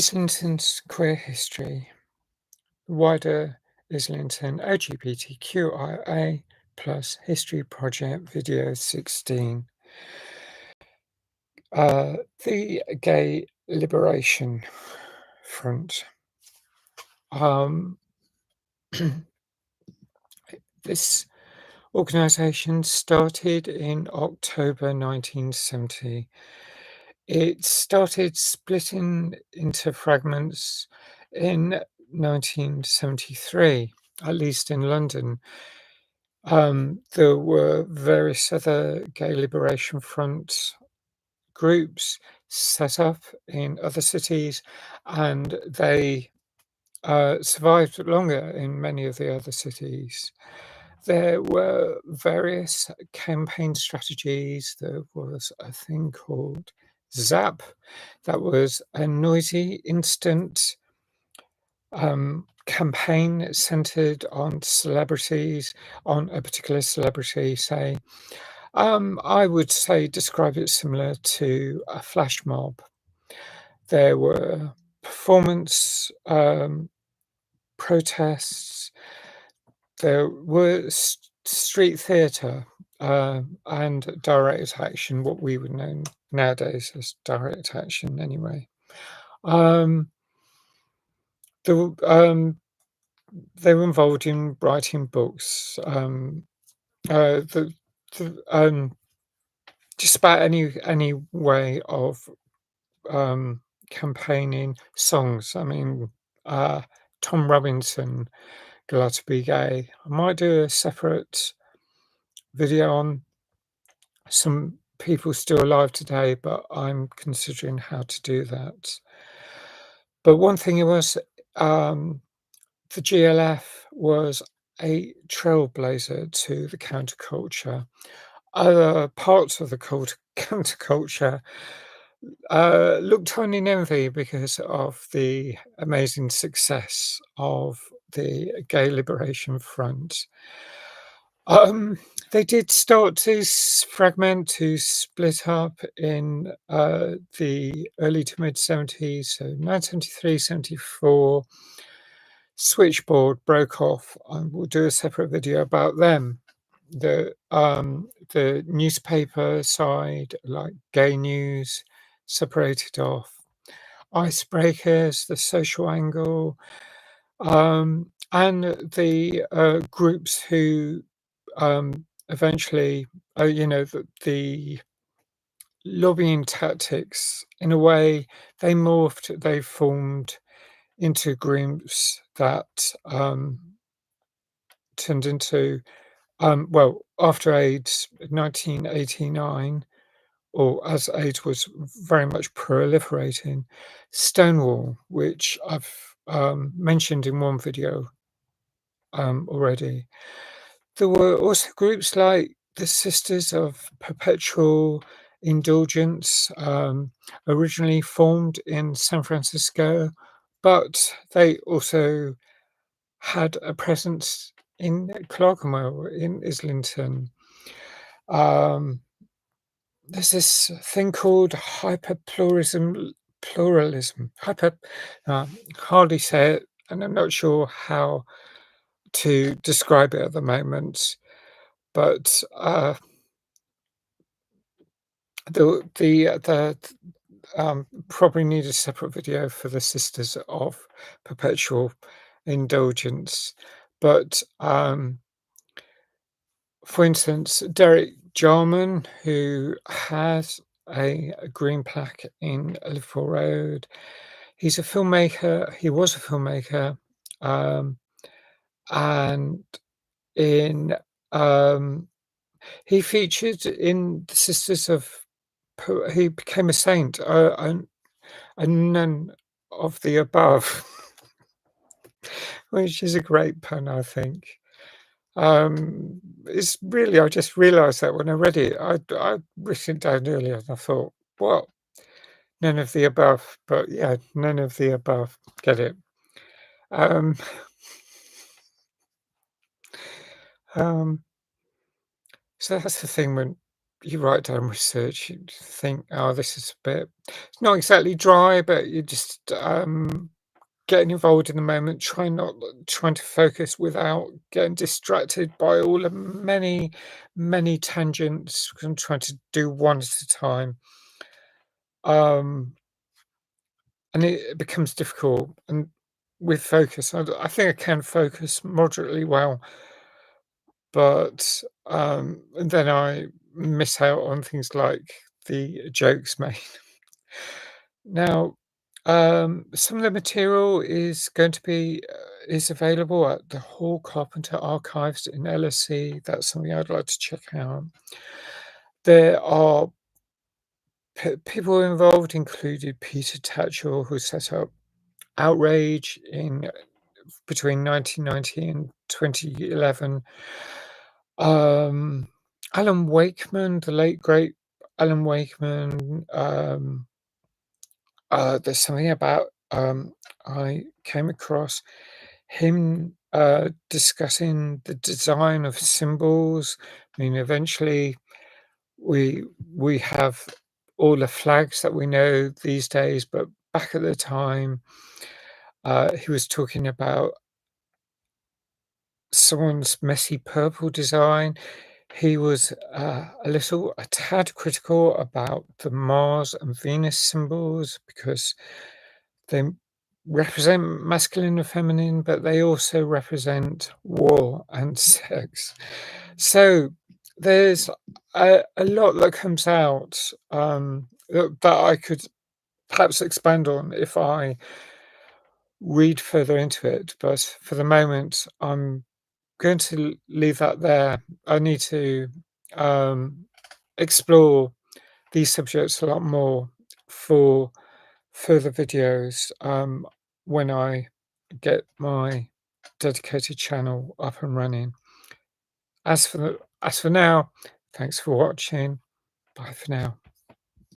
Islington's queer history, wider Islington LGBTQIA plus history project video 16. The Gay Liberation Front. Um, this organisation started in October 1970. It started splitting into fragments in 1973, at least in London. There were various other gay liberation front groups set up in other cities, and they survived longer in many of the other cities. There were various campaign strategies. There was a thing called ZAP, that was a noisy, instant campaign centered on celebrities, on a particular celebrity, say. I would say describe it similar to a flash mob. There were performance protests. There were street theatre and direct action, what we would know nowadays as direct action, anyway. Um, the, they were involved in writing books. The, just about any way of campaigning songs. I mean, Tom Robinson, Glad to Be Gay. I might do a separate video on some people still alive today, but I'm considering how to do that. But one thing it was, the GLF was a trailblazer to the counterculture. Other parts of the counterculture looked on in envy because of the amazing success of the Gay Liberation Front. They did start to fragment, to split up in the early to mid 70s, so 1973, 74. Switchboard broke off, and we'll do a separate video about them. The newspaper side, like Gay News, separated off. Icebreakers, the social angle, and the groups who eventually, the lobbying tactics, in a way, they morphed, they formed into groups that turned into, well, after AIDS, 1989, or as AIDS was very much proliferating, Stonewall, which I've mentioned in one video already. There were also groups like the Sisters of Perpetual Indulgence, originally formed in San Francisco, but they also had a presence in Clerkenwell, in Islington. There's this thing called pluralism. Hardly say it, and I'm not sure how to describe it at the moment. But probably need a separate video for the Sisters of Perpetual Indulgence. But for instance, Derek Jarman, who has a green plaque in Liverpool Road, he's a filmmaker. He was a filmmaker, and in he featured in the Sisters of. He became a saint, a none of the above, which is a great pun, I think. It's really, I just realised that when I read it. I'd written it down earlier, and I thought, "What? None of the above." But yeah, none of the above. Get it? Um, um, so that's the thing when you write down research, you think, "Oh, this is a bit" it's not exactly dry, but you're just, getting involved in the moment, trying to focus without getting distracted by all the many tangents, 'cause I'm trying to do one at a time. Um, and it becomes difficult, and with focus, I think I can focus moderately well, but, and then I miss out on things like the jokes made. Now, some of the material is going to be is available at the Hall Carpenter Archives in LSE. That's something I'd like to check out. There are people involved, included Peter Tatchell, who set up Outrage in between 1990 and 2011. Um, Alan Wakeman, the late great Alan Wakeman. There's something about I came across him discussing the design of symbols. I mean, eventually we we have all the flags that we know these days, but back at the time, he was talking about someone's messy purple design. He was a tad critical about the Mars and Venus symbols because they represent masculine and feminine, but they also represent war and sex. So there's a lot that comes out that I could perhaps expand on if I read further into it. But for the moment, I'm going to leave that there. I need to um, explore these subjects a lot more for further videos when I get my dedicated channel up and running. As for now, thanks for watching. Bye for now.